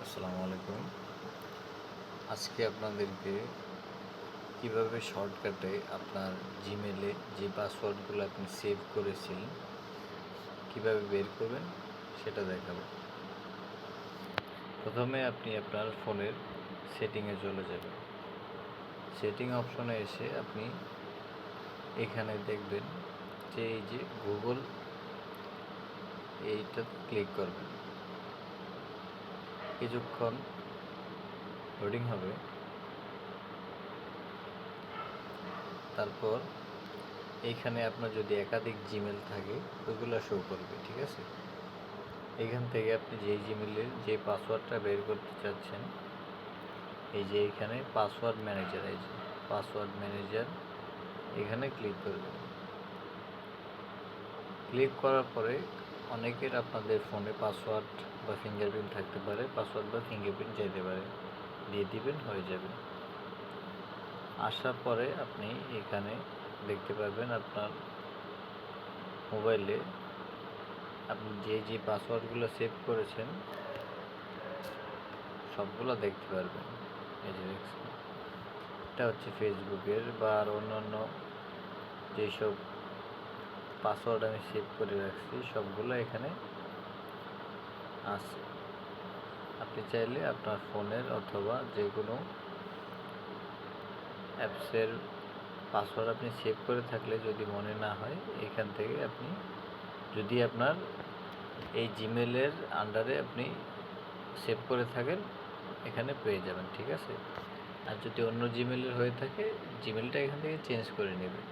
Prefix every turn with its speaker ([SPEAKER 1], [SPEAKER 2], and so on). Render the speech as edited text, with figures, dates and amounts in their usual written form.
[SPEAKER 1] আসসালামু আলাইকুম। আজকে আপনাদেরকে কিভাবে শর্টকাটে আপনার জিমেলে যে পাসওয়ার্ডগুলো আপনি সেভ করেছিলেন কিভাবে বের করবেন সেটা দেখাবো। প্রথমে আপনি আপনার ফোনের সেটিংয়ে চলে যাবেন। সেটিং অপশনে এসে আপনি এখানে দেখবেন যে এই যে গুগল, এইটা ক্লিক করবেন। কিছুক্ষণ লোডিং হবে, তারপর এইখানে আপনার যদি একাধিক জিমেল থাকে ওইগুলো শো করবে, ঠিক আছে। এখান থেকে আপনি যেই জিমেলের যে পাসওয়ার্ডটা বের করতে চাচ্ছেন, এই যে এখানে পাসওয়ার্ড ম্যানেজার, এই যে পাসওয়ার্ড ম্যানেজার, এখানে ক্লিক করবেন। ক্লিক করার পরে অনেকের আপনাদের ফোনে পাসওয়ার্ড বা ফিঙ্গারপ্রিন্ট থাকতে পারে, পাসওয়ার্ড বা ফিঙ্গারপ্রিন্ট চাইতে পারে, দিয়ে দিবেন, হয়ে যাবে। আসার পরে আপনি এখানে দেখতে পাবেন আপনার মোবাইলে আপনি যে পাসওয়ার্ডগুলো সেভ করেছেন সবগুলো দেখতে পারবেন। এই যে দেখছেন, এটা হচ্ছে ফেসবুকের বা আর অন্যান্য যেসব পাসওয়ার্ড আমি সেভ করে রাখছি সবগুলো এখানে আছে। আপনি চাইলে আপনার ফোনের অথবা যে কোনো অ্যাপসের পাসওয়ার্ড আপনি সেভ করে থাকলে যদি মনে না হয়, এখান থেকে আপনি যদি আপনার এই জিমেলের আন্ডারে আপনি সেভ করে থাকেন এখানে পেয়ে যাবেন, ঠিক আছে। আর যদি অন্য জিমেলের হয়ে থাকে জিমেলটা এখান থেকে চেঞ্জ করে নেবেন।